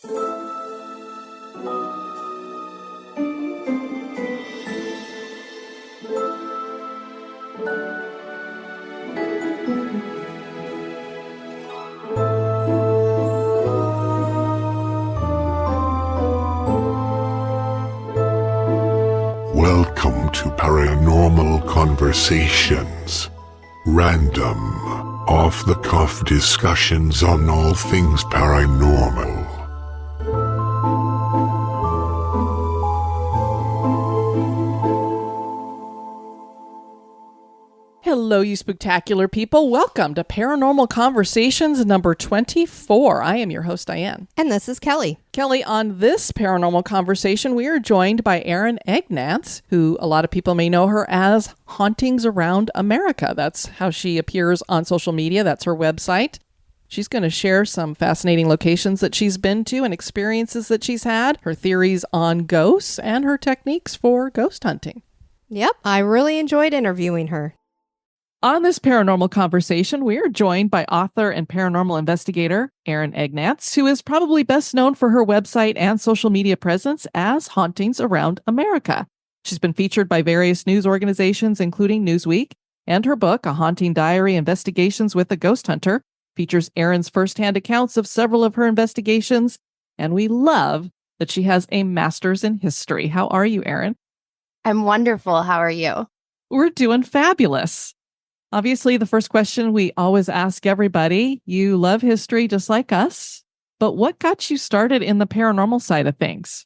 Welcome to Paranormal Conversations. Random, off-the-cuff discussions on all things paranormal. Hello, you spooktacular people. Welcome to Paranormal Conversations number 24. I am your host, Diane. And this is Kelly. Kelly, on this Paranormal Conversation, we are joined by Erin Egnatz, who a lot of people may know her as Hauntings Around America. That's how she appears on social media. That's her website. She's going to share some fascinating locations that she's been to and experiences that she's had, her theories on ghosts, and her techniques for ghost hunting. Yep, I really enjoyed interviewing her. On this Paranormal Conversation, we are joined by author and paranormal investigator Erin Egnatz, who is probably best known for her website and social media presence as Hauntings Around America. She's been featured by various news organizations, including Newsweek, and her book, A Haunting Diary: Investigations with a Ghost Hunter, features Erin's firsthand accounts of several of her investigations, and we love that she has a master's in history. How are you, Erin? I'm wonderful. How are you? We're doing fabulous. Obviously, the first question we always ask everybody, you love history just like us, but what got you started in the paranormal side of things?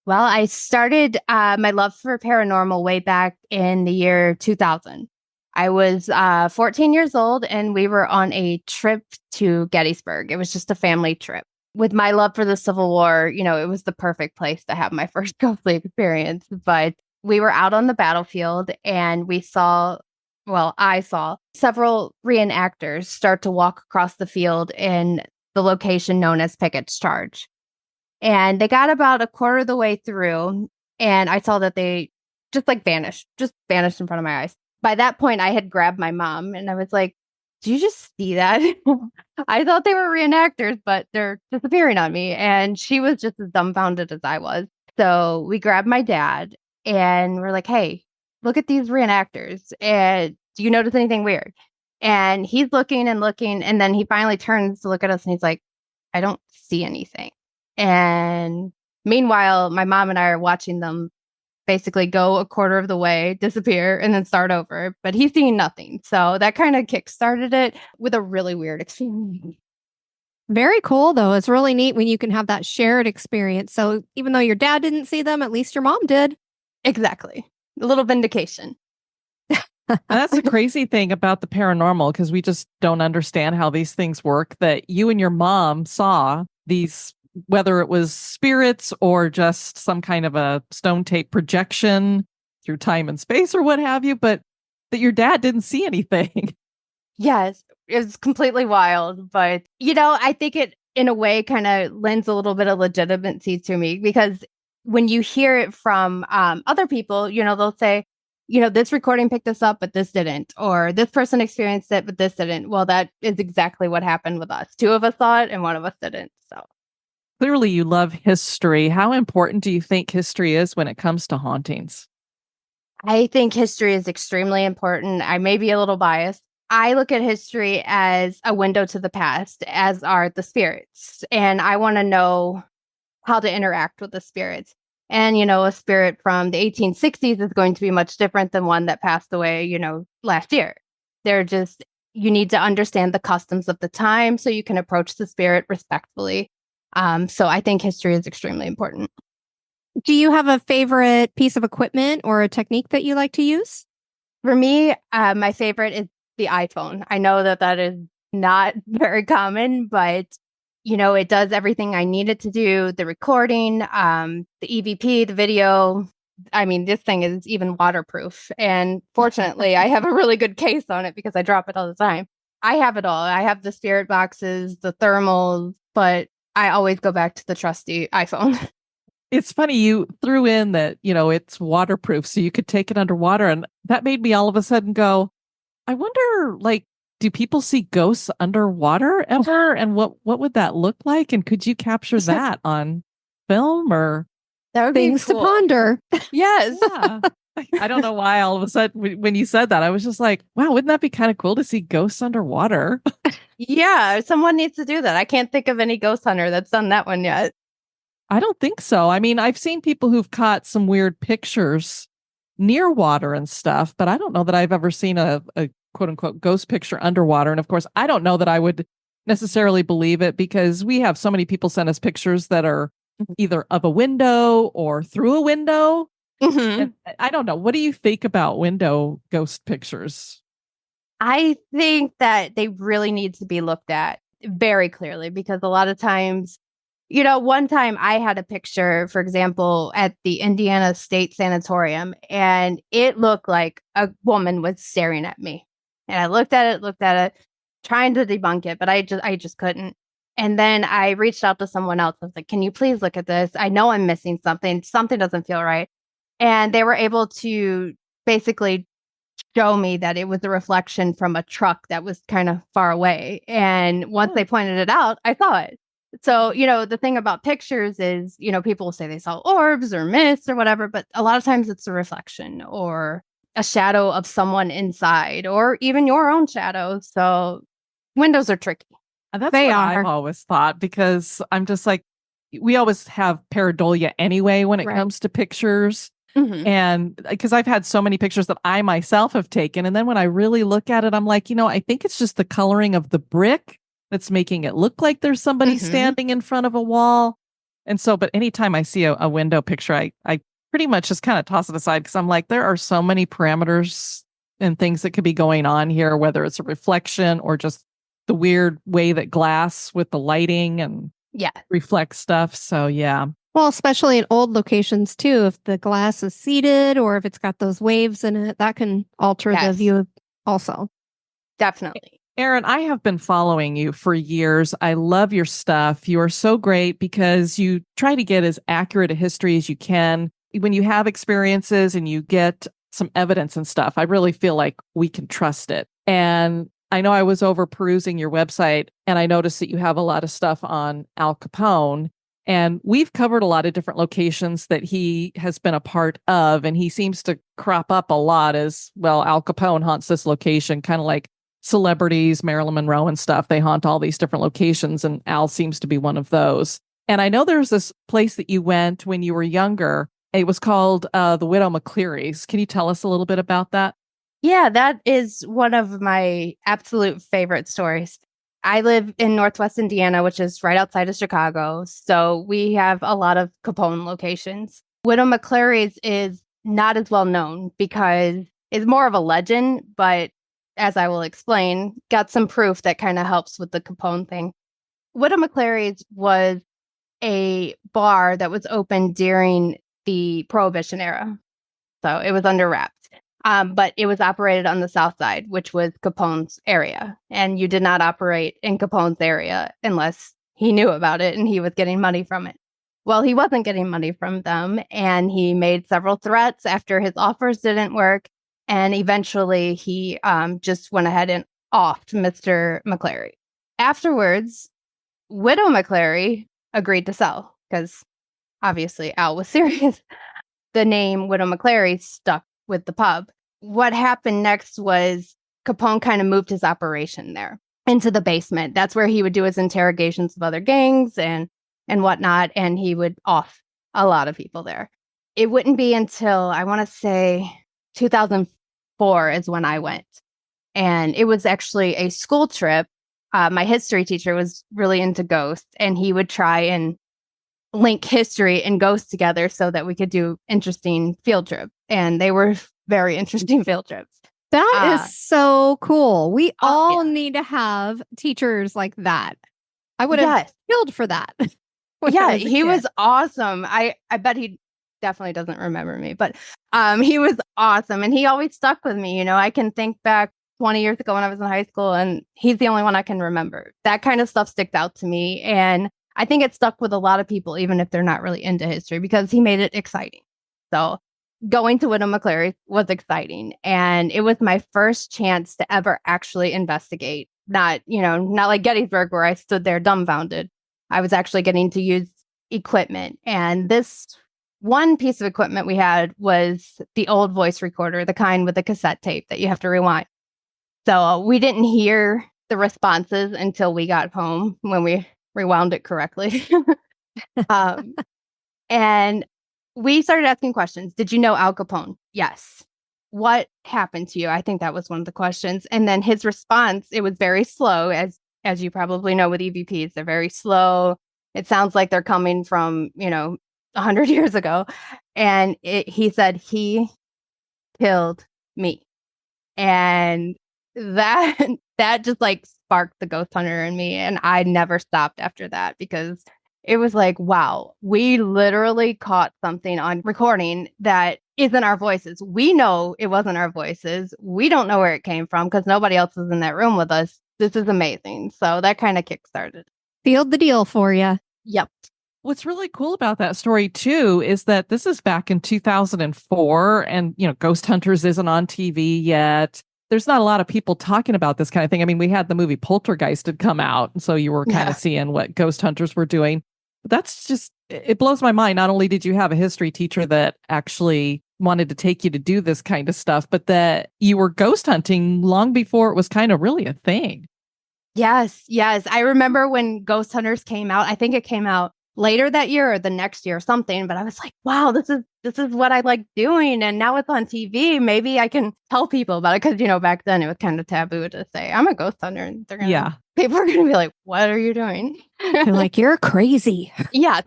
Well, I started my love for paranormal way back in the year 2000. I was 14 years old and we were on a trip to Gettysburg. It was just a family trip. With my love for the Civil War, it was the perfect place to have my first ghostly experience. But we were out on the battlefield and I saw several reenactors start to walk across the field in the location known as Pickett's Charge. And they got about a quarter of the way through, and I saw that they just vanished in front of my eyes. By that point, I had grabbed my mom, and I was like, "Do you just see that?" I thought they were reenactors, but they're disappearing on me. And she was just as dumbfounded as I was. So we grabbed my dad, and we're like, "Hey, look at these reenactors. And do you notice anything weird?" And he's looking and looking. And then he finally turns to look at us and he's like, "I don't see anything." And meanwhile, my mom and I are watching them basically go a quarter of the way, disappear, and then start over. But he's seeing nothing. So that kind of kickstarted it with a really weird experience. Very cool, though. It's really neat when you can have that shared experience. So even though your dad didn't see them, at least your mom did. Exactly. A little vindication. And that's the crazy thing about the paranormal, because we just don't understand how these things work, that you and your mom saw these, whether it was spirits or just some kind of a stone tape projection through time and space or what have you, but that your dad didn't see anything. Yes, it's completely wild. But, I think it, in a way, kind of lends a little bit of legitimacy to me, because when you hear it from other people, they'll say, this recording picked this up, but this didn't. Or this person experienced it, but this didn't. Well, that is exactly what happened with us. Two of us saw it and one of us didn't. So Clearly, you love history. How important do you think history is when it comes to hauntings? I think history is extremely important. I may be a little biased. I look at history as a window to the past, as are the spirits. And I want to know how to interact with the spirits. And, a spirit from the 1860s is going to be much different than one that passed away, last year. You need to understand the customs of the time so you can approach the spirit respectfully. So I think history is extremely important. Do you have a favorite piece of equipment or a technique that you like to use? For me, my favorite is the iPhone. I know that is not very common, but it does everything I need it to do. The recording, the EVP, the video. I mean, this thing is even waterproof. And fortunately, I have a really good case on it because I drop it all the time. I have it all. I have the spirit boxes, the thermals, but I always go back to the trusty iPhone. It's funny you threw in that, it's waterproof, so you could take it underwater. And that made me all of a sudden go, I wonder, do people see ghosts underwater ever? And what would that look like? And could you capture that on film or That would Things be to cool. ponder. Yes. yeah. I don't know why all of a sudden when you said that, I was just like, wow, wouldn't that be kind of cool to see ghosts underwater? Yeah, someone needs to do that. I can't think of any ghost hunter that's done that one yet. I don't think so. I mean, I've seen people who've caught some weird pictures near water and stuff, but I don't know that I've ever seen a quote unquote ghost picture underwater. And of course, I don't know that I would necessarily believe it because we have so many people send us pictures that are either of a window or through a window. Mhm. And I don't know. What do you think about window ghost pictures? I think that they really need to be looked at very clearly because a lot of times, one time I had a picture, for example, at the Indiana State Sanatorium, and it looked like a woman was staring at me. And I looked at it, trying to debunk it, but I just couldn't. And then I reached out to someone else. I was like, "Can you please look at this? I know I'm missing something. Something doesn't feel right." And they were able to basically show me that it was a reflection from a truck that was kind of far away. And once they pointed it out, I saw it. So, the thing about pictures is, people will say they saw orbs or mist or whatever, but a lot of times it's a reflection or a shadow of someone inside or even your own shadow. So windows are tricky. And that's They what are. I've always thought because I'm just like, we always have pareidolia anyway when it Right. comes to pictures. Mhm. And because I've had so many pictures that I myself have taken. And then when I really look at it, I'm like, I think it's just the coloring of the brick that's making it look like there's somebody Mhm. standing in front of a wall. And so, but anytime I see a window picture, I pretty much just kind of toss it aside because I'm like, there are so many parameters and things that could be going on here, whether it's a reflection or just the weird way that glass with the lighting and Yeah. reflects stuff. So, yeah. Well, especially in old locations too, if the glass is seated or if it's got those waves in it, that can alter the Yes. view also. Definitely. Erin, I have been following you for years. I love your stuff. You are so great because you try to get as accurate a history as you can. When you have experiences and you get some evidence and stuff, I really feel like we can trust it. And I know I was over perusing your website and I noticed that you have a lot of stuff on Al Capone. And we've covered a lot of different locations that he has been a part of. And he seems to crop up a lot as, well, Al Capone haunts this location, kind of like celebrities, Marilyn Monroe and stuff. They haunt all these different locations. And Al seems to be one of those. And I know there's this place that you went when you were younger. It was called the Widow McCleary's. Can you tell us a little bit about that? Yeah, that is one of my absolute favorite stories. I live in Northwest Indiana, which is right outside of Chicago. So we have a lot of Capone locations. Widow McCleary's is not as well known because it's more of a legend, but as I will explain, got some proof that kind of helps with the Capone thing. Widow McCleary's was a bar that was open during the Prohibition era. So it was under wraps. But it was operated on the South Side, which was Capone's area. And you did not operate in Capone's area unless he knew about it and he was getting money from it. Well, he wasn't getting money from them. And he made several threats after his offers didn't work. And eventually he just went ahead and offed Mr. McCleary. Afterwards, Widow McCleary agreed to sell because obviously Al was serious. The name Widow McCleary stuck with the pub. What happened next was Capone kind of moved his operation there into the basement. That's where he would do his interrogations of other gangs and whatnot, and he would off a lot of people there. It wouldn't be until I want to say 2004 is when I went, and it was actually a school trip. My history teacher was really into ghosts, and he would try and link history and ghosts together so that we could do interesting field trips. And they were very interesting field trips. That is so cool. We all yeah. need to have teachers like that. I would have Yes. killed for that. when I Yeah, was a he kid. was awesome. I bet he definitely doesn't remember me, but he was awesome. And he always stuck with me. I can think back 20 years ago when I was in high school, and he's the only one I can remember. That kind of stuff sticks out to me. And I think it stuck with a lot of people, even if they're not really into history, because he made it exciting. So going to Widow McCleary was exciting. And it was my first chance to ever actually investigate. Not like Gettysburg where I stood there dumbfounded. I was actually getting to use equipment. And this one piece of equipment we had was the old voice recorder, the kind with the cassette tape that you have to rewind. So we didn't hear the responses until we got home when we rewound it correctly. And we started asking questions. Did you know Al Capone? Yes. What happened to you? I think that was one of the questions. And then his response, it was very slow, as you probably know with EVPs. They're very slow. It sounds like they're coming from, 100 years ago. And he said, he killed me. And that just like sparked the ghost hunter in me. And I never stopped after that because it was like, wow, we literally caught something on recording that isn't our voices. We know it wasn't our voices. We don't know where it came from because nobody else was in that room with us. This is amazing. So that kind of kickstarted. Sealed the deal for you. Yep. What's really cool about that story, too, is that this is back in 2004 and, Ghost Hunters isn't on TV yet. There's not a lot of people talking about this kind of thing. I mean, we had the movie Poltergeist had come out, and so you were kind of seeing what ghost hunters were doing. But that's just, it blows my mind. Not only did you have a history teacher that actually wanted to take you to do this kind of stuff, but that you were ghost hunting long before it was kind of really a thing. Yes. I remember when Ghost Hunters came out. I think it came out later that year or the next year or something, but I was like, wow, this is what I like doing, and now it's on TV. Maybe I can tell people about it because back then it was kind of taboo to say I'm a ghost hunter, and people are gonna be like, what are you doing? They're like, you're crazy. Yeah.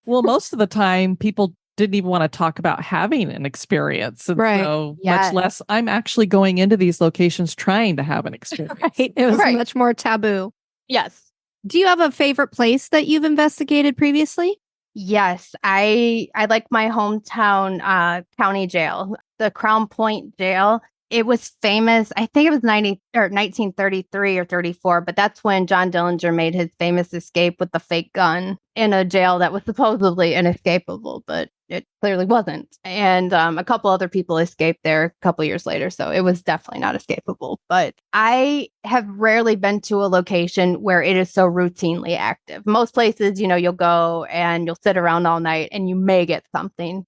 Well, most of the time people didn't even want to talk about having an experience, and so much less I'm actually going into these locations trying to have an experience. Right. It was much more taboo. Yes. Do you have a favorite place that you've investigated previously? Yes, I like my hometown county jail, the Crown Point jail. It was famous. I think it was 1933 or 34, but that's when John Dillinger made his famous escape with the fake gun in a jail that was supposedly inescapable, but it clearly wasn't. And a couple other people escaped there a couple years later, so it was definitely not escapable. But I have rarely been to a location where it is so routinely active. Most places, you'll go and you'll sit around all night and you may get something.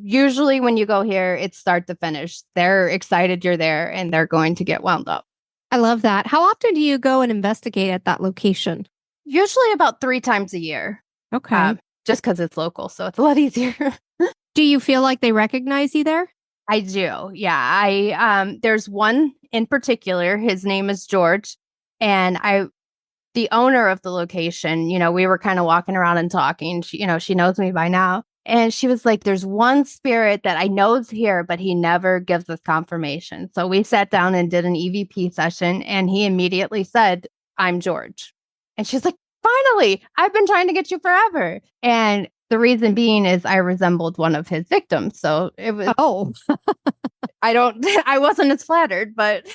Usually when you go here, it's start to finish. They're excited you're there and they're going to get wound up. I love that. How often do you go and investigate at that location? Usually about 3 times a year. Okay. Just because it's local, so it's a lot easier. Do you feel like they recognize you there? I do. Yeah. There's one in particular. His name is George. And the owner of the location, we were kind of walking around and talking. She knows me by now. And she was like, there's one spirit that I know is here, but he never gives us confirmation. So we sat down and did an EVP session, and he immediately said, I'm George. And she's like, finally, I've been trying to get you forever. And the reason being is I resembled one of his victims. So it was, I wasn't as flattered, but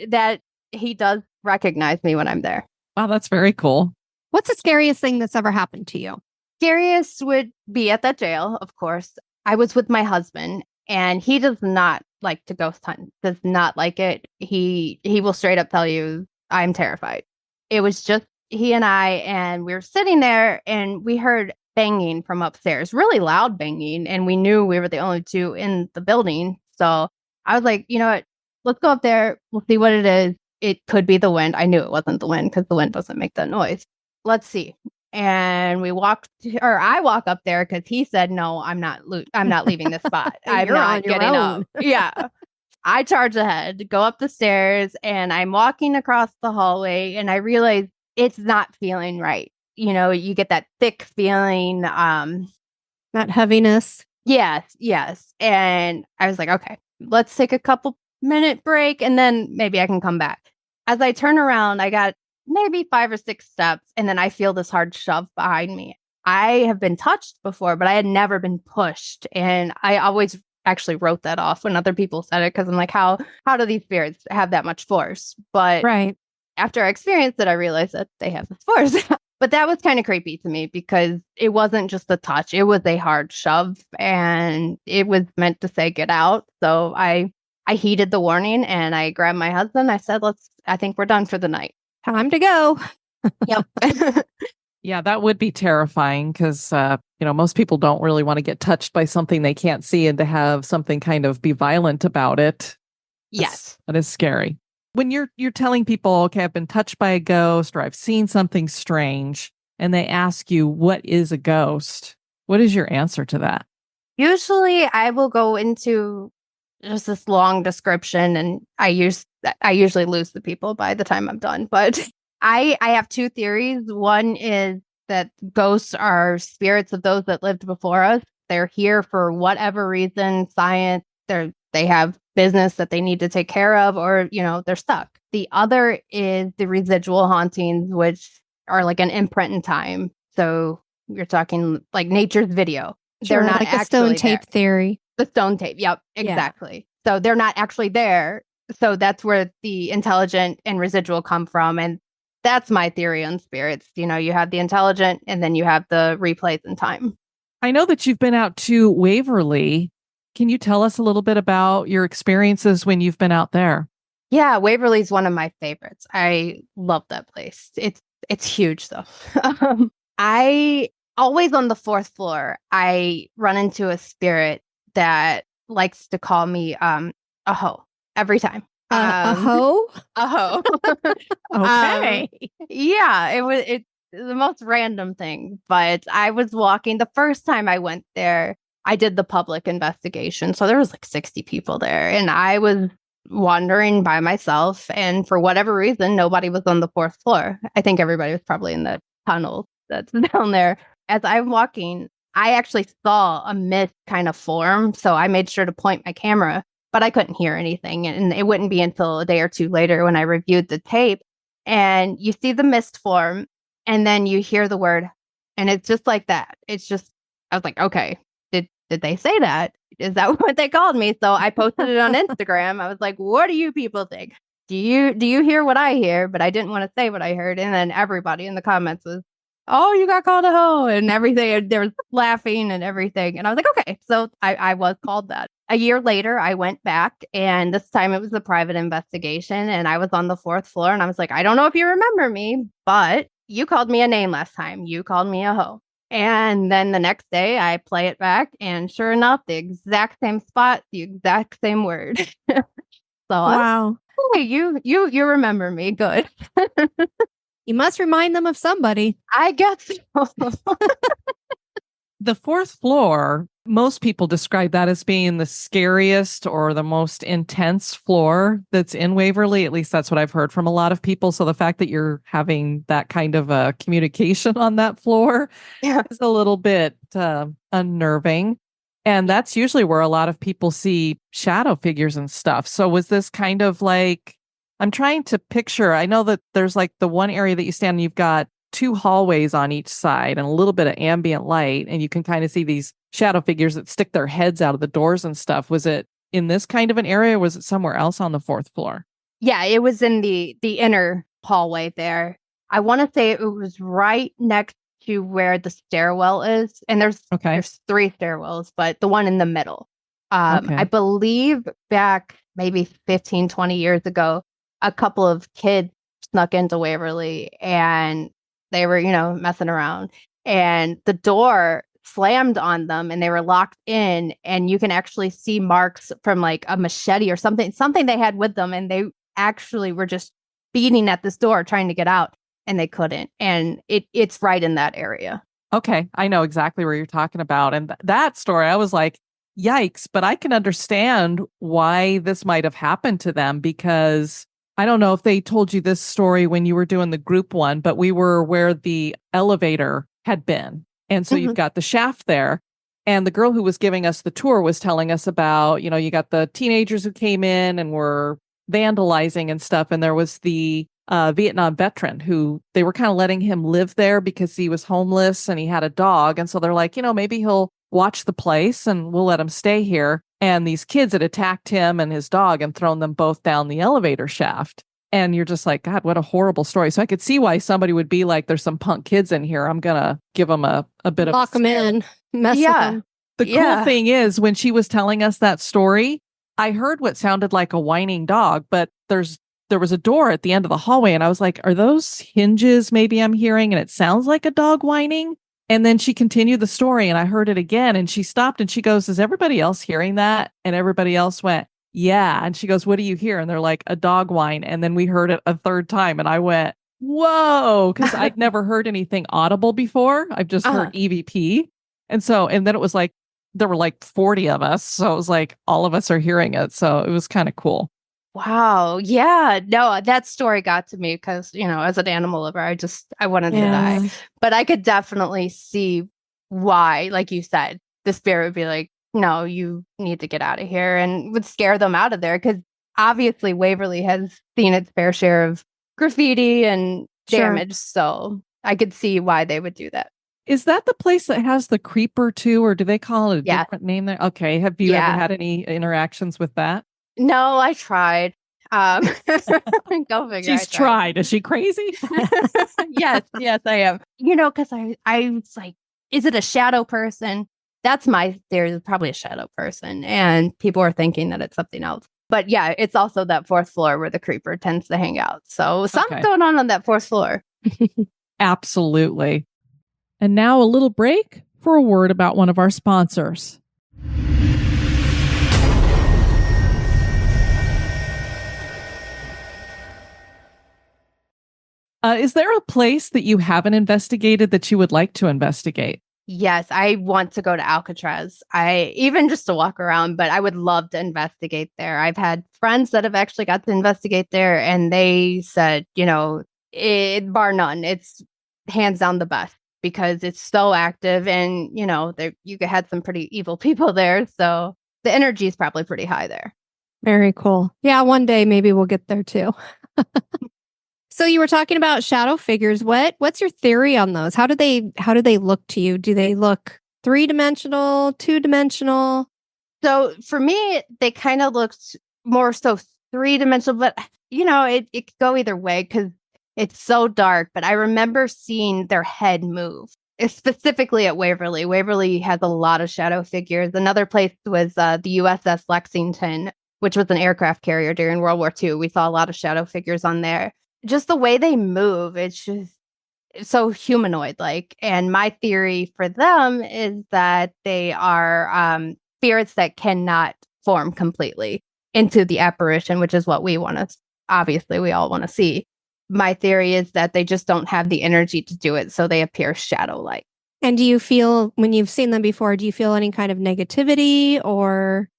that he does recognize me when I'm there. Wow, that's very cool. What's the scariest thing that's ever happened to you? Scariest would be at that jail, of course. I was with my husband, and he does not like to ghost hunt, does not like it. He will straight up tell you, I'm terrified. It was just he and I, and we were sitting there, and we heard banging from upstairs, really loud banging, and we knew we were the only two in the building. So I was like, you know what? Let's go up there. We'll see what it is. It could be the wind. I knew it wasn't the wind because the wind doesn't make that noise. Let's see. And I walk up there because he said, no, I'm not leaving this spot. I'm not getting up. Yeah. I charge ahead, go up the stairs, and I'm walking across the hallway, and I realize it's not feeling right. You get that thick feeling. That heaviness. Yes. And I was like, okay, let's take a couple minute break, and then maybe I can come back. As I turn around, I got maybe 5 or 6 steps, and then I feel this hard shove behind me. I have been touched before, but I had never been pushed. And I always actually wrote that off when other people said it, because I'm like, how do these spirits have that much force? But right. After I experienced it, I realized that they have this force. But that was kind of creepy to me because it wasn't just a touch, it was a hard shove and it was meant to say get out. So I heeded the warning and I grabbed my husband. I said, I think we're done for the night. Time to go. Yep. Yeah, that would be terrifying because, most people don't really want to get touched by something they can't see, and to have something kind of be violent about it. Yes. That is scary. When you're telling people, okay, I've been touched by a ghost or I've seen something strange, and they ask you, what is a ghost? What is your answer to that? Usually I will go into just this long description and I usually lose the people by the time I'm done. But I have two theories. One is that ghosts are spirits of those that lived before us. They're here for whatever reason, science, they have business that they need to take care of, or, they're stuck. The other is the residual hauntings, which are like an imprint in time. So you're talking like nature's video. Sure, They're not like the stone actually tape there. theory. The stone tape. Yep, exactly. So they're not actually there. So that's where the intelligent and residual come from. And that's my theory on spirits. You have the intelligent and then you have the replays in time. I know that you've been out to Waverly. Can you tell us a little bit about your experiences when you've been out there? Yeah, Waverly's one of my favorites. I love that place. It's huge though. I always on the fourth floor, I run into a spirit that likes to call me a hoe every time. A hoe? A hoe. Okay. It's the most random thing. But I was walking the first time I went there. I did the public investigation. So there was like 60 people there and I was wandering by myself. And for whatever reason, nobody was on the fourth floor. I think everybody was probably in the tunnel that's down there. As I'm walking, I actually saw a mist kind of form. So I made sure to point my camera, but I couldn't hear anything. And it wouldn't be until a day or two later when I reviewed the tape and you see the mist form and then you hear the word and it's just like that. It's just, I was like, okay. Did they say that? Is that what they called me? So I posted it on Instagram. I was like, what do you people think? Do you hear what I hear? But I didn't want to say what I heard. And then everybody in the comments was, oh, you got called a hoe and everything. They were laughing and everything. And I was like, okay. So I was called that. A year later, I went back and this time it was a private investigation and I was on the fourth floor and I was like, I don't know if you remember me, but you called me a name last time. You called me a hoe. And then the next day I play it back and sure enough, the exact same spot, the exact same word. So wow. Hey, you remember me. Good. You must remind them of somebody. I guess so. The fourth floor, most people describe that as being the scariest or the most intense floor that's in Waverly. At least that's what I've heard from a lot of people. So the fact that you're having that kind of a communication on that floor is a little bit unnerving. And that's usually where a lot of people see shadow figures and stuff. So was this kind of like, I'm trying to picture, I know that there's like the one area that you stand and you've got two hallways on each side and a little bit of ambient light, and you can kind of see these shadow figures that stick their heads out of the doors and stuff. Was it in this kind of an area or was it somewhere else on the fourth floor? Yeah, it was in the inner hallway there. I want to say it was right next to where the stairwell is. And there's three stairwells, but the one in the middle. I believe back maybe 15, 20 years ago, a couple of kids snuck into Waverly and they were, messing around and the door slammed on them and they were locked in and you can actually see marks from like a machete or something they had with them. And they actually were just beating at this door trying to get out and they couldn't. And it's right in that area. Okay. I know exactly where you're talking about. And that story, I was like, yikes, but I can understand why this might have happened to them because I don't know if they told you this story when you were doing the group one, but we were where the elevator had been. And so you've got the shaft there. And the girl who was giving us the tour was telling us about, you got the teenagers who came in and were vandalizing and stuff. And there was the Vietnam veteran who they were kind of letting him live there because he was homeless and he had a dog. And so they're like, maybe he'll watch the place and we'll let him stay here. And these kids had attacked him and his dog and thrown them both down the elevator shaft. And you're just like, God, what a horrible story. So I could see why somebody would be like, there's some punk kids in here. I'm going to give them a bit of Lock them in, mess with Yeah. them. The cool Yeah. thing is, when she was telling us that story, I heard what sounded like a whining dog, but there was a door at the end of the hallway, and I was like, are those hinges maybe I'm hearing? And it sounds like a dog whining. And then she continued the story, and I heard it again, and she stopped and she goes, is everybody else hearing that? And everybody else went, yeah. And she goes, what do you hear? And they're like, a dog whine. And then we heard it a third time, and I went, whoa, because I'd never heard anything audible before. I've just heard EVP. And then it was like, there were like 40 of us. So it was like all of us are hearing it. So it was kind of cool. Wow. Yeah. No, that story got to me because, as an animal lover, I wanted to die. But I could definitely see why, like you said, the spirit would be like, no, you need to get out of here, and would scare them out of there. Because obviously Waverly has seen its fair share of graffiti and damage. So I could see why they would do that. Is that the place that has the creeper too, or do they call it a Yeah. different name there? Okay. Have you ever had any interactions with that? No, I tried. Go figure. She's tried. Is she crazy? Yes, I am. Because I was like, is it a shadow person? That's my theory. It's probably a shadow person, and people are thinking that it's something else. But yeah, it's also that fourth floor where the creeper tends to hang out. So something's going on that fourth floor. Absolutely. And now a little break for a word about one of our sponsors. Is there a place that you haven't investigated that you would like to investigate? Yes, I want to go to Alcatraz. Even just to walk around, but I would love to investigate there. I've had friends that have actually got to investigate there, and they said, bar none, it's hands down the best because it's so active, and you had some pretty evil people there, so the energy is probably pretty high there. Very cool. Yeah, one day maybe we'll get there too. So you were talking about shadow figures. What's your theory on those? How do they look to you? Do they look 3-dimensional, 2-dimensional? So for me, they kind of looked more so 3-dimensional, but it could go either way because it's so dark. But I remember seeing their head move, specifically at Waverly. Waverly has a lot of shadow figures. Another place was the USS Lexington, which was an aircraft carrier during World War II. We saw a lot of shadow figures on there. Just the way they move, it's just so humanoid-like. And my theory for them is that they are spirits that cannot form completely into the apparition, which is what we want to, obviously, we all want to see. My theory is that they just don't have the energy to do it, so they appear shadow-like. And do you feel, when you've seen them before, do you feel any kind of negativity or...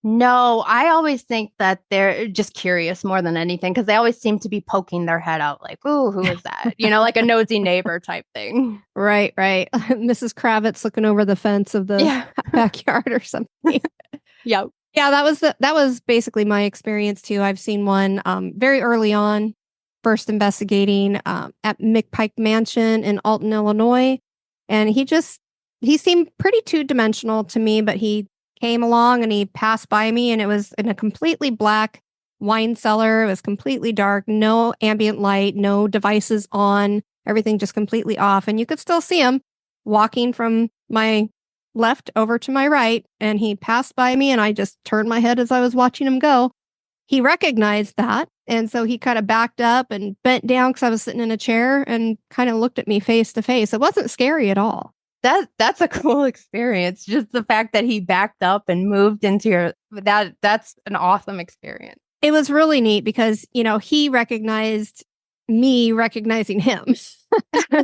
No, I always think that they're just curious more than anything because they always seem to be poking their head out like, ooh, who is that? Like a nosy neighbor type thing. Right. Mrs. Kravitz looking over the fence of the backyard or something. Yep. Yeah, that was basically my experience too. I've seen one very early on, first investigating at McPike Mansion in Alton, Illinois. And he seemed pretty 2-dimensional to me, but he came along and he passed by me, and it was in a completely black wine cellar. It was completely dark, no ambient light, no devices on, everything just completely off. And you could still see him walking from my left over to my right. And he passed by me, and I just turned my head as I was watching him go. He recognized that. And so he kind of backed up and bent down because I was sitting in a chair and kind of looked at me face to face. It wasn't scary at all. That's a cool experience. Just the fact that he backed up and moved into that's an awesome experience. It was really neat because, he recognized me recognizing him.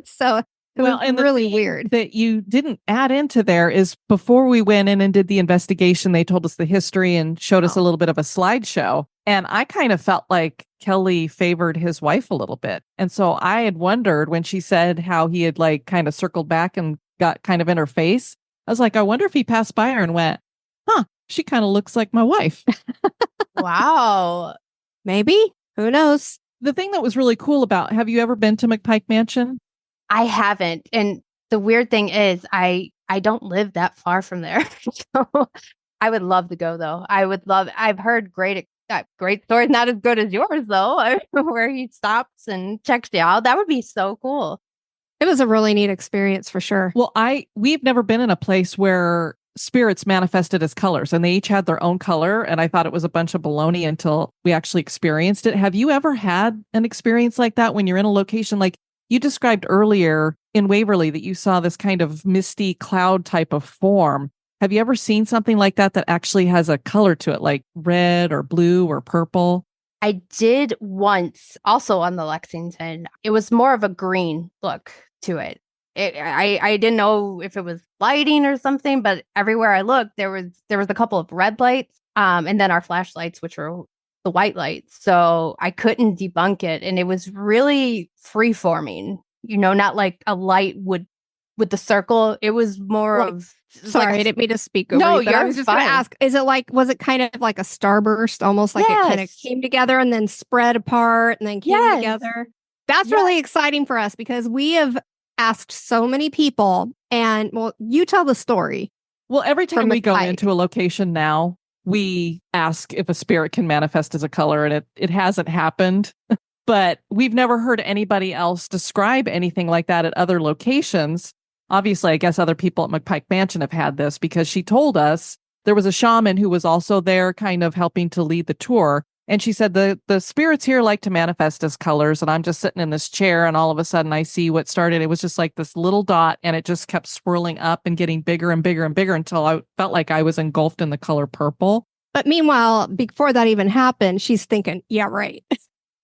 So it was really weird. That you didn't add into there is before we went in and did the investigation, they told us the history and showed us a little bit of a slideshow. And I kind of felt like Kelly favored his wife a little bit. And so I had wondered when she said how he had like kind of circled back and got kind of in her face. I was like, I wonder if he passed by her and went, she kind of looks like my wife. Wow. Maybe. Who knows? The thing that was really cool about, have you ever been to McPike Mansion? I haven't. And the weird thing is I don't live that far from there. So I would love to go though. I've heard great great story. Not as good as yours, though, where he stops and checks you out. That would be so cool. It was a really neat experience for sure. Well, we've never been in a place where spirits manifested as colors and they each had their own color. And I thought it was a bunch of baloney until we actually experienced it. Have you ever had an experience like that when you're in a location like you described earlier in Waverly that you saw this kind of misty cloud type of form? Have you ever seen something like that that actually has a color to it, like red or blue or purple? I did once, also on the Lexington. It was more of a green look to it. I didn't know if it was lighting or something, but everywhere I looked, there was a couple of red lights, and then our flashlights, which were the white lights. So I couldn't debunk it, and it was really free forming. Not like a light would with the circle. It was more of. Sorry, I didn't mean to speak over No, you, but I was just going to ask, was it kind of like a starburst, almost like it kind of came together and then spread apart and then came together? That's really exciting for us because we have asked so many people and, well, you tell the story. Well, every time we go into a location now, we ask if a spirit can manifest as a color, and it hasn't happened. But we've never heard anybody else describe anything like that at other locations. Obviously, I guess other people at McPike Mansion have had this because she told us there was a shaman who was also there kind of helping to lead the tour. And she said the spirits here like to manifest as colors. And I'm just sitting in this chair and all of a sudden I see what started. It was just like this little dot and it just kept swirling up and getting bigger and bigger and bigger until I felt like I was engulfed in the color purple. But meanwhile, before that even happened, she's thinking, yeah, right.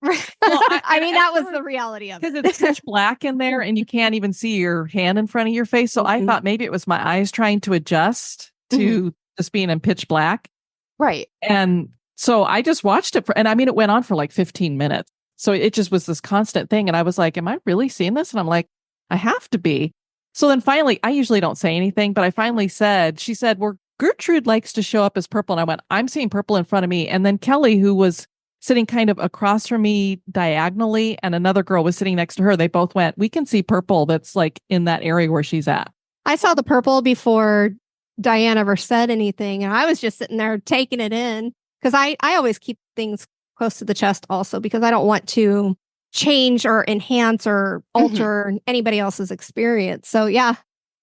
Well, I mean, that was the reality of it. Because it's pitch black in there and you can't even see your hand in front of your face. So I thought maybe it was my eyes trying to adjust to just being in pitch black. Right. And so I just watched it and I mean, it went on for like 15 minutes. So it just was this constant thing. And I was like, am I really seeing this? And I'm like, I have to be. So then finally, I usually don't say anything, but I finally she said, well, Gertrude likes to show up as purple. And I went, I'm seeing purple in front of me. And then Kelly, who was sitting kind of across from me diagonally, and another girl was sitting next to her. They both went, we can see purple that's like in that area where she's at. I saw the purple before Diane ever said anything. And I was just sitting there taking it in because I always keep things close to the chest also because I don't want to change or enhance or alter anybody else's experience. So yeah,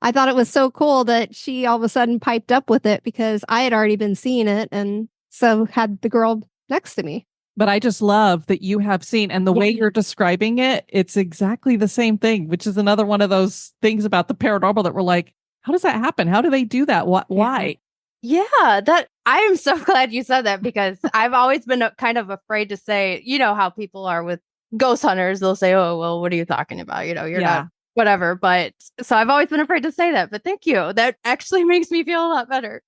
I thought it was so cool that she all of a sudden piped up with it because I had already been seeing it. And so had the girl next to me. But I just love that you have seen, and the way you're describing it, it's exactly the same thing, which is another one of those things about the paranormal that we're like, how does that happen? How do they do that? Why? Yeah, that I am so glad you said that because I've always been kind of afraid to say, how people are with ghost hunters. They'll say, oh, well, what are you talking about? You're not whatever. But so I've always been afraid to say that. But thank you. That actually makes me feel a lot better.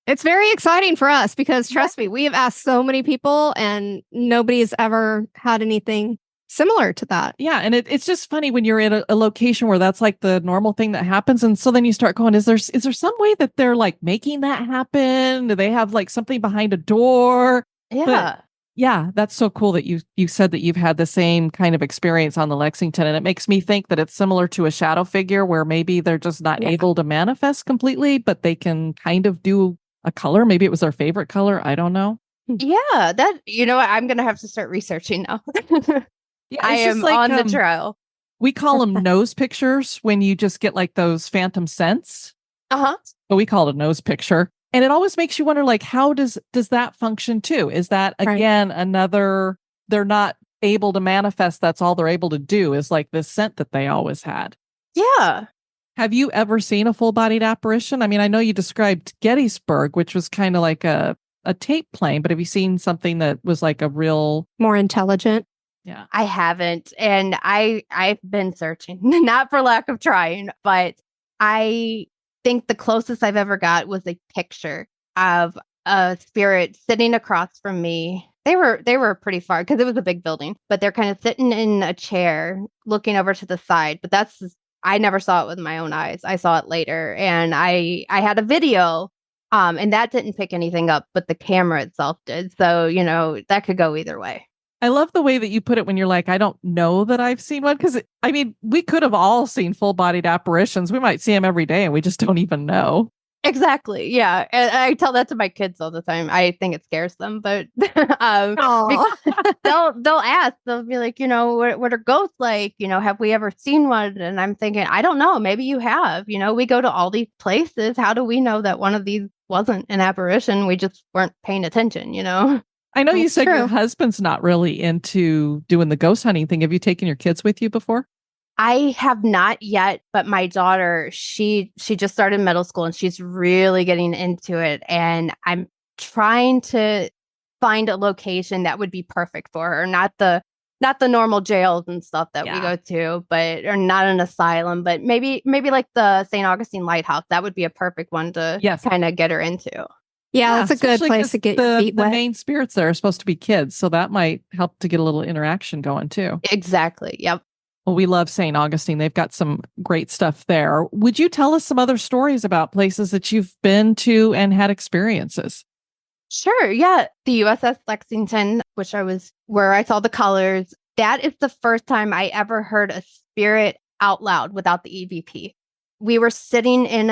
It's very exciting for us because trust me, we have asked so many people and nobody's ever had anything similar to that. Yeah. And it's just funny when you're in a location where that's like the normal thing that happens. And so then you start going, is there some way that they're like making that happen? Do they have like something behind a door? Yeah. But, yeah. That's so cool that you said that you've had the same kind of experience on the Lexington. And it makes me think that it's similar to a shadow figure where maybe they're just not able to manifest completely, but they can kind of do a color. Maybe it was their favorite color. I don't know. Yeah, that I'm gonna have to start researching now. I am like, on the trail. We call them nose pictures when you just get like those phantom scents. But we call it a nose picture, and it always makes you wonder, like, how does that function too? Is that again another? They're not able to manifest. That's all they're able to do is like this scent that they always had. Yeah. Have you ever seen a full-bodied apparition? I mean, I know you described Gettysburg, which was kind of like a tape plane, but have you seen something that was like a real... More intelligent? Yeah. I haven't. And I've been searching, not for lack of trying, but I think the closest I've ever got was a picture of a spirit sitting across from me. They were pretty far because it was a big building, but they're kind of sitting in a chair looking over to the side. But I never saw it with my own eyes. I saw it later, and I had a video, and that didn't pick anything up, but the camera itself did. So, that could go either way. I love the way that you put it when you're like, I don't know that I've seen one. Because, I mean, we could have all seen full-bodied apparitions. We might see them every day, and we just don't even know. Exactly. Yeah. And I tell that to my kids all the time. I think it scares them, but Aw. they'll ask, they'll be like, what are ghosts like? Have we ever seen one? And I'm thinking, I don't know. Maybe you have. We go to all these places. How do we know that one of these wasn't an apparition? We just weren't paying attention, I know you That's said your true. husband's not really into doing the ghost hunting thing. Have you taken your kids with you before? I have not yet, but my daughter, she just started middle school and she's really getting into it. And I'm trying to find a location that would be perfect for her. Not the normal jails and stuff that we go to, or not an asylum, but maybe like the St. Augustine Lighthouse. That would be a perfect one to kind of get her into. Yeah, that's a good especially place 'cause to get your feet the wet. main spirits there are supposed to be kids, so that might help to get a little interaction going too. Exactly. Yep. Well, we love St. Augustine. They've got some great stuff there. Would you tell us some other stories about places that you've been to and had experiences? Sure. Yeah. The USS Lexington, where I saw the colors. That is the first time I ever heard a spirit out loud without the EVP. We were sitting in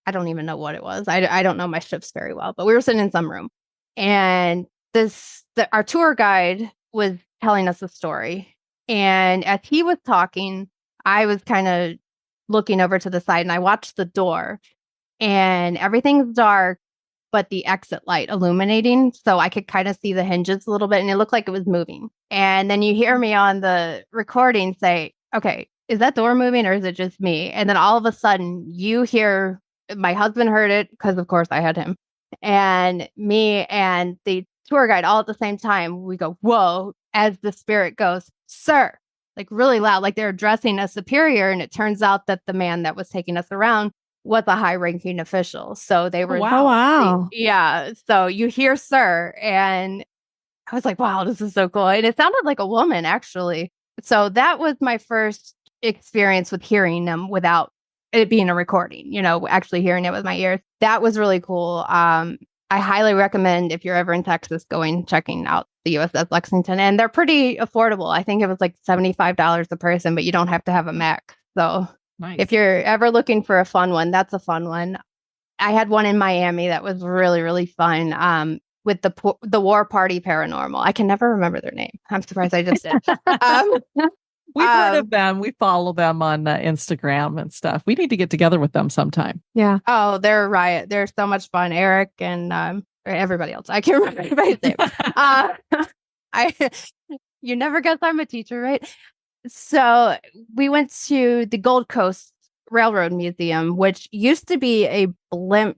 I don't even know what it was. I don't know my ships very well, but we were sitting in some room. And our tour guide was telling us a story. And as he was talking, I was kind of looking over to the side and I watched the door and everything's dark, but the exit light illuminating. So I could kind of see the hinges a little bit and it looked like it was moving. And then you hear me on the recording say, okay, is that door moving or is it just me? And then all of a sudden you hear my husband heard it because of course I had him and me and the tour guide all at the same time. We go, whoa, as the spirit goes, sir, like really loud, like they're addressing a superior. And it turns out that the man that was taking us around was a high ranking official. So they were, Oh, wow. yeah. So you hear sir. And I was like, wow, this is so cool. And it sounded like a woman actually. So that was my first experience with hearing them without it being a recording, actually hearing it with my ears. That was really cool. I highly recommend if you're ever in Texas, checking out the USS Lexington. And they're pretty affordable. I think it was like $75 a person, but you don't have to have a Mac. So Nice. if you're ever looking for a fun one, that's a fun one. I had one in Miami that was really, really fun. With the War Party Paranormal. I can never remember their name. I'm surprised I just did. We've heard of them. We follow them on Instagram and stuff. We need to get together with them sometime. Yeah. Oh, they're a riot. They're so much fun. Eric and everybody else. I can't remember anybody's name. You never guess I'm a teacher, right? So we went to the Gold Coast Railroad Museum, which used to be a blimp.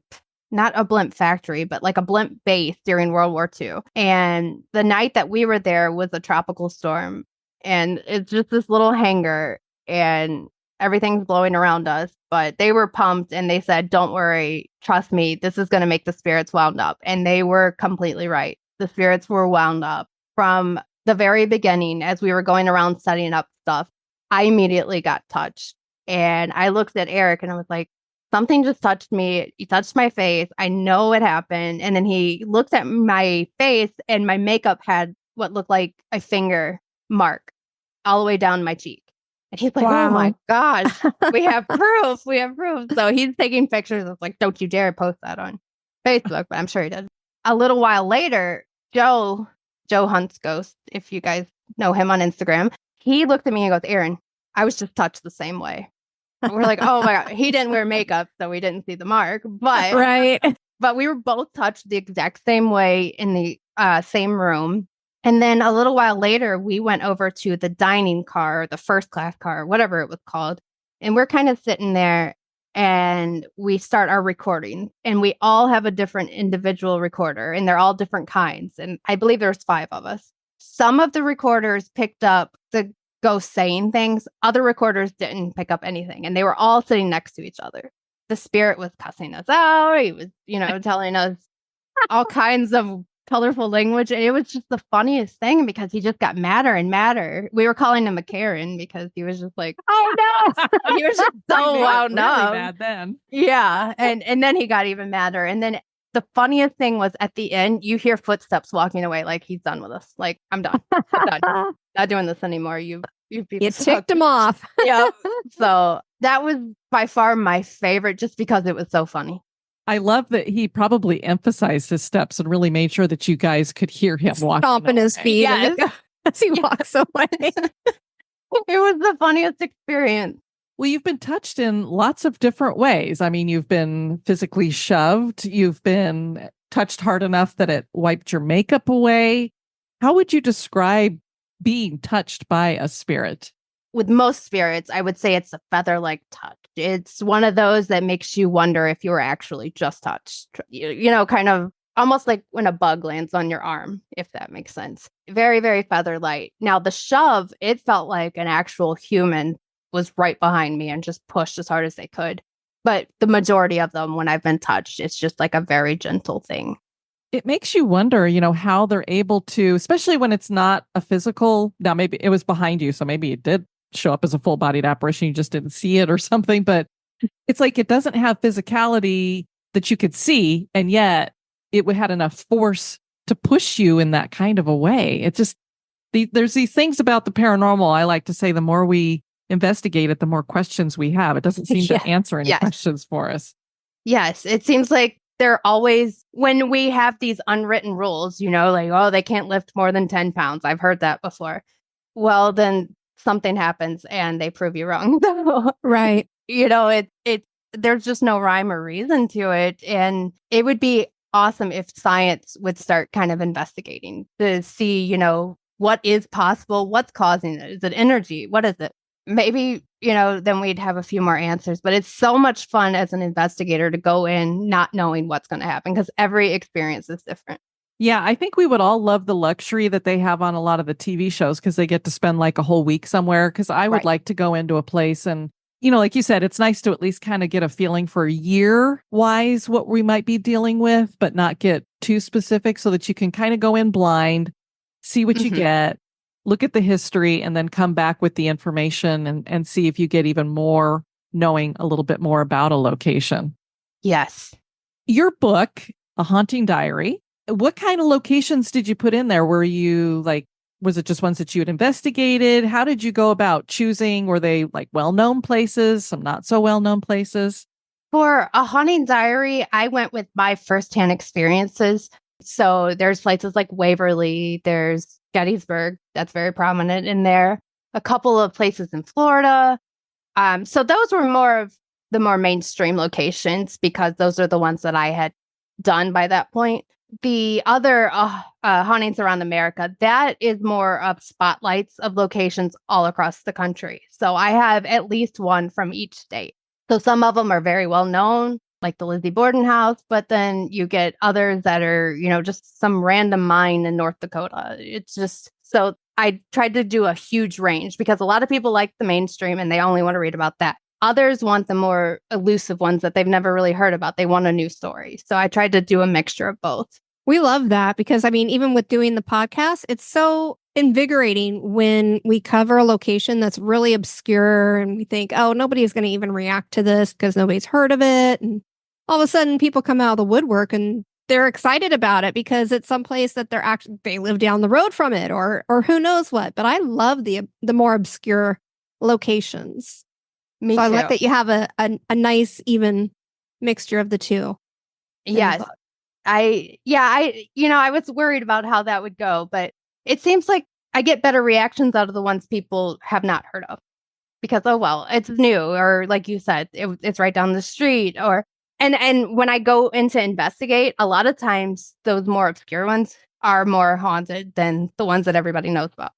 Not a blimp factory, but like a blimp base during World War II. And the night that we were there was a tropical storm. And it's just this little hangar and everything's blowing around us. But they were pumped and they said, don't worry, trust me, this is going to make the spirits wound up. And they were completely right. The spirits were wound up from the very beginning as we were going around setting up stuff. I immediately got touched. And I looked at Eric and I was like, something just touched me. He touched my face. I know it happened. And then he looked at my face and my makeup had what looked like a finger mark all the way down my cheek. And he's like, Wow. oh my gosh, we have proof. We have proof. So he's taking pictures. It's like, don't you dare post that on Facebook, but I'm sure he did. A little while later, Joe Hunts Ghost, if you guys know him on Instagram, he looked at me and goes, Erin, I was just touched the same way. We're like, oh my God, he didn't wear makeup, so we didn't see the mark. But Right. but we were both touched the exact same way in the same room. And then a little while later, we went over to the dining car, the first class car, whatever it was called. And we're kind of sitting there and we start our recording. And we all have a different individual recorder and they're all different kinds. And I believe there's 5 of us. Some of the recorders picked up the ghost saying things. Other recorders didn't pick up anything. And they were all sitting next to each other. The spirit was cussing us out. He was, telling us all kinds of colorful language. And it was just the funniest thing because he just got madder and madder. We were calling him a Karen because he was just like, oh no. He was just so wound up. Really mad then. Yeah. And then he got even madder. And then the funniest thing was at the end, you hear footsteps walking away like he's done with us. Like, I'm done. I'm done. Not doing this anymore. You ticked him off. Yeah. So that was by far my favorite just because it was so funny. I love that he probably emphasized his steps and really made sure that you guys could hear him walking. Stomping his feet Yes. as he walks away. It was the funniest experience. Well, you've been touched in lots of different ways. I mean, you've been physically shoved. You've been touched hard enough that it wiped your makeup away. How would you describe being touched by a spirit? With most spirits, I would say it's a feather-like touch. It's one of those that makes you wonder if you were actually just touched. You know, kind of almost like when a bug lands on your arm, if that makes sense. Very, very feather-light. Now, the shove, it felt like an actual human was right behind me and just pushed as hard as they could. But the majority of them, when I've been touched, it's just like a very gentle thing. It makes you wonder, how they're able to, especially when it's not a physical. Now, maybe it was behind you, so maybe it did show up as a full-bodied apparition. You just didn't see it or something. But it's like it doesn't have physicality that you could see, and yet it had enough force to push you in that kind of a way. It just, there's these things about the paranormal. I like to say the more we investigate it, the more questions we have. It doesn't seem to answer any questions for us. Yes, it seems like they're always, when we have these unwritten rules, like, oh, they can't lift more than 10 pounds. I've heard that before. Well, then something happens and they prove you wrong. Right. There's just no rhyme or reason to it. And it would be awesome if science would start kind of investigating to see, what is possible, what's causing it. Is it energy? What is it? Maybe, then we'd have a few more answers. But it's so much fun as an investigator to go in not knowing what's going to happen because every experience is different. Yeah, I think we would all love the luxury that they have on a lot of the TV shows because they get to spend like a whole week somewhere. Because I would like to go into a place and, like you said, it's nice to at least kind of get a feeling for year-wise what we might be dealing with, but not get too specific so that you can kind of go in blind, see what you get, look at the history, and then come back with the information and see if you get even more knowing a little bit more about a location. Yes. Your book, A Haunting Diary, what kind of locations did you put in there? Were you was it just ones that you had investigated? How did you go about choosing? Were they like well-known places, some not so well-known places? For A Haunting Diary, I went with my firsthand experiences. So there's places like Waverly, there's Gettysburg, that's very prominent in there. A couple of places in Florida. So those were more of the more mainstream locations because those are the ones that I had done by that point. The other hauntings around America, that is more of spotlights of locations all across the country. So I have at least one from each state. So some of them are very well known, like the Lizzie Borden house, but then you get others that are, just some random mine in North Dakota. It's just, so I tried to do a huge range because a lot of people like the mainstream and they only want to read about that. Others want the more elusive ones that they've never really heard about. They want a new story. So I tried to do a mixture of both. We love that because, even with doing the podcast, it's so invigorating when we cover a location that's really obscure and we think, oh, nobody's going to even react to this because nobody's heard of it. And all of a sudden people come out of the woodwork and they're excited about it because it's someplace that they live down the road from it or who knows what. But I love the more obscure locations. Me so too. I like that you have a nice even mixture of the two. Yes. I was worried about how that would go, but it seems like I get better reactions out of the ones people have not heard of because, oh, well, it's new. Or like you said, it's right down the street and when I go in to investigate, a lot of times those more obscure ones are more haunted than the ones that everybody knows about.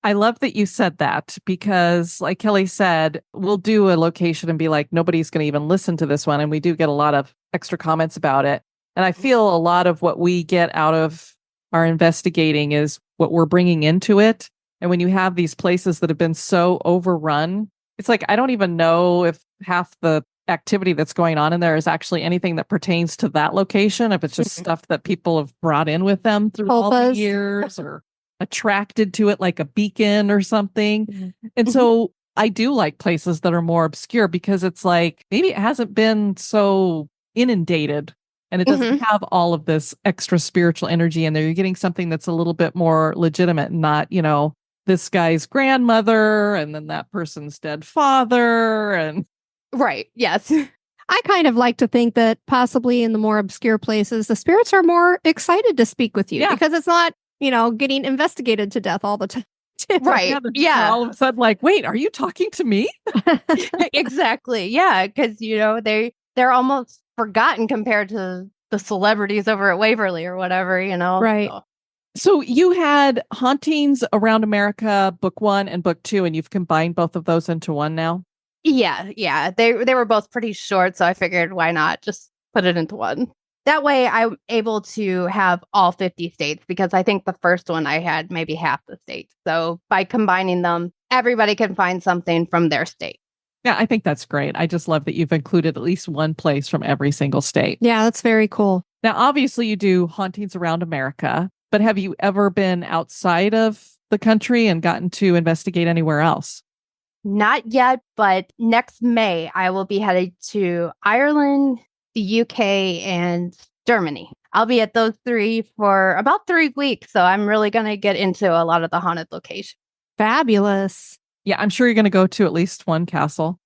I love that you said that because like Kelly said, we'll do a location and be like, nobody's going to even listen to this one. And we do get a lot of extra comments about it. And I feel a lot of what we get out of our investigating is what we're bringing into it. And when you have these places that have been so overrun, it's like, I don't even know if half the activity that's going on in there is actually anything that pertains to that location. If it's just stuff that people have brought in with them through all the years or attracted to it like a beacon or something. And so I do like places that are more obscure because it's like, maybe it hasn't been so inundated. And it doesn't have all of this extra spiritual energy in there. You're getting something that's a little bit more legitimate, not, this guy's grandmother and then that person's dead father. And right. Yes. I kind of like to think that possibly in the more obscure places, the spirits are more excited to speak with you because it's not, getting investigated to death all the time. Right. They're Yeah. all of a sudden like, wait, are you talking to me? Exactly. Yeah. Because, they're almost forgotten compared to the celebrities over at Waverly or whatever, Right. So you had Hauntings Around America, book 1 and book 2, and you've combined both of those into one now? Yeah. Yeah. They were both pretty short. So I figured why not just put it into one. That way I'm able to have all 50 states because I think the first one I had maybe half the states. So by combining them, everybody can find something from their state. Yeah, I think that's great. I just love that you've included at least one place from every single state. Yeah, that's very cool. Now, obviously, you do Hauntings Around America, but have you ever been outside of the country and gotten to investigate anywhere else? Not yet, but next May, I will be headed to Ireland, the UK, and Germany. I'll be at those 3 for about 3 weeks. So I'm really going to get into a lot of the haunted locations. Fabulous. Yeah, I'm sure you're going to go to at least one castle.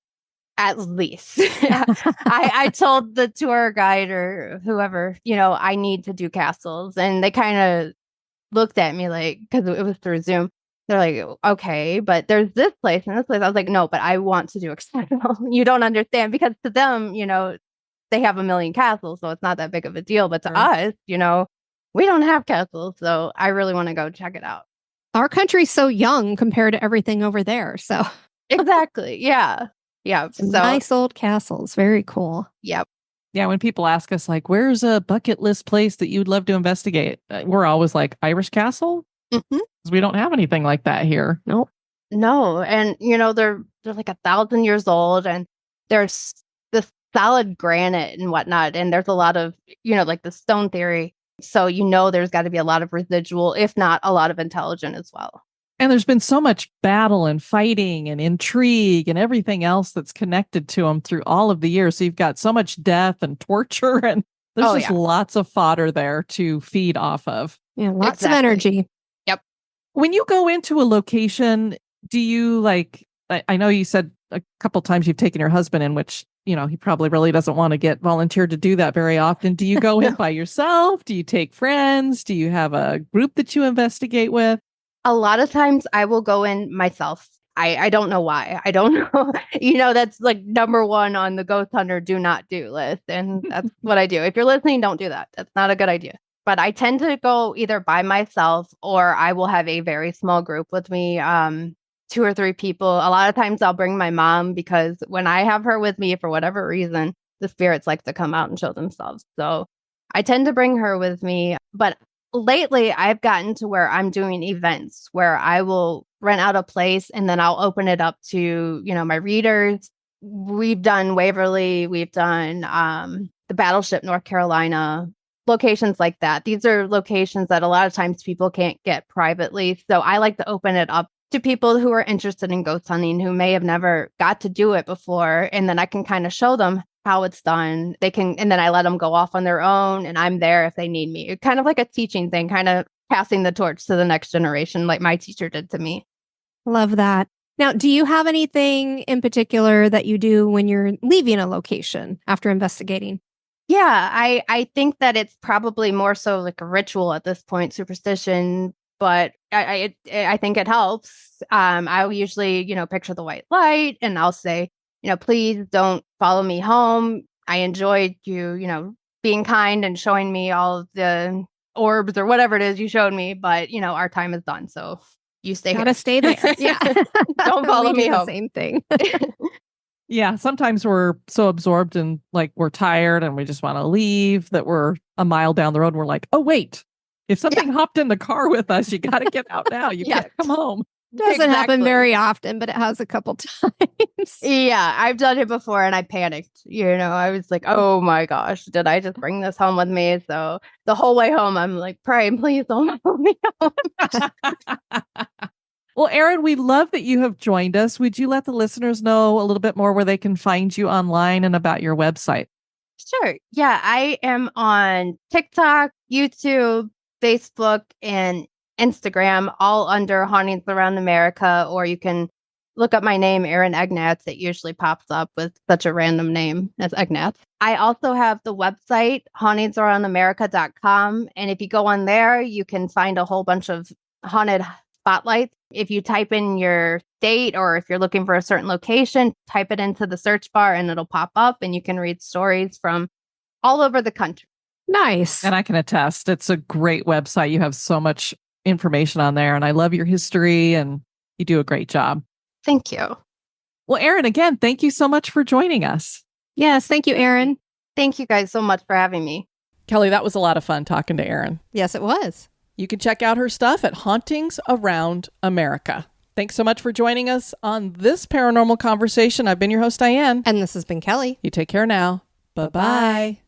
At least. I told the tour guide or whoever, I need to do castles. And they kind of looked at me like, because it was through Zoom. They're like, okay, but there's this place and this place. I was like, no, but I want to do a castle. You don't understand because to them, they have a million castles, so it's not that big of a deal. But to us, we don't have castles. So I really want to go check it out. Our country's so young compared to everything over there. So exactly. Yeah. Yeah. So nice old castles. Very cool. Yep. Yeah, when people ask us, like, where's a bucket list place that you'd love to investigate? We're always like, Irish Castle? Because we don't have anything like that here. Nope. No. And, they're like 1,000 years old and there's this solid granite and whatnot. And there's a lot of, like the stone theory. So, there's got to be a lot of residual, if not a lot of intelligent as well. And there's been so much battle and fighting and intrigue and everything else that's connected to them through all of the years. So you've got so much death and torture, and there's lots of fodder there to feed off of. Yeah, lots of energy. Yep. When you go into a location, do you I know you said a couple times you've taken your husband in, which, he probably really doesn't want to get volunteered to do that very often. Do you go in by yourself? Do you take friends? Do you have a group that you investigate with? A lot of times I will go in myself. I don't know why. I don't know. That's like number 1 on the ghost hunter do not do list. And that's what I do. If you're listening, don't do that. That's not a good idea. But I tend to go either by myself or I will have a very small group with me, 2 or 3 people. A lot of times I'll bring my mom because when I have her with me, for whatever reason, the spirits like to come out and show themselves. So I tend to bring her with me. But lately, I've gotten to where I'm doing events where I will rent out a place and then I'll open it up to, my readers. We've done Waverly. We've done the Battleship, North Carolina, locations like that. These are locations that a lot of times people can't get privately. So I like to open it up to people who are interested in ghost hunting who may have never got to do it before. And then I can kind of show them how it's done. And then I let them go off on their own and I'm there if they need me. It's kind of like a teaching thing, kind of passing the torch to the next generation, like my teacher did to me. Love that. Now, do you have anything in particular that you do when you're leaving a location after investigating? Yeah, I think that it's probably more so like a ritual at this point, superstition, but I think it helps. I'll usually, picture the white light and I'll say, please don't follow me home. I enjoyed you, being kind and showing me all of the orbs or whatever it is you showed me, but, our time is done. So you stay here. Gotta stay there. Yeah. Don't follow me home. The same thing. Yeah, sometimes we're so absorbed and like we're tired and we just want to leave that we're a mile down the road and we're like, oh, wait, if something hopped in the car with us, you got to get out now. You can't come home. Doesn't happen very often, but it has a couple times. Yeah, I've done it before and I panicked. I was like, oh my gosh, did I just bring this home with me? So the whole way home, I'm like, praying, please don't follow me home. Well, Erin, we love that you have joined us. Would you let the listeners know a little bit more where they can find you online and about your website? Sure. Yeah, I am on TikTok, YouTube, Facebook, and Instagram, all under Hauntings Around America, or you can look up my name, Erin Egnatz, it usually pops up with such a random name as Egnatz. I also have the website, hauntingsaroundamerica.com. And if you go on there, you can find a whole bunch of haunted spotlights. If you type in your state or if you're looking for a certain location, type it into the search bar and it'll pop up and you can read stories from all over the country. Nice. And I can attest, it's a great website. You have so much information on there, and I love your history, and you do a great job. Thank you. Well, Erin, again, thank you so much for joining us. Yes, thank you, Erin. Thank you guys so much for having me. Kelly, that was a lot of fun talking to Erin. Yes, it was. You can check out her stuff at Hauntings Around America. Thanks so much for joining us on this paranormal conversation. I've been your host, Diane. And this has been Kelly. You take care now. Bye-bye.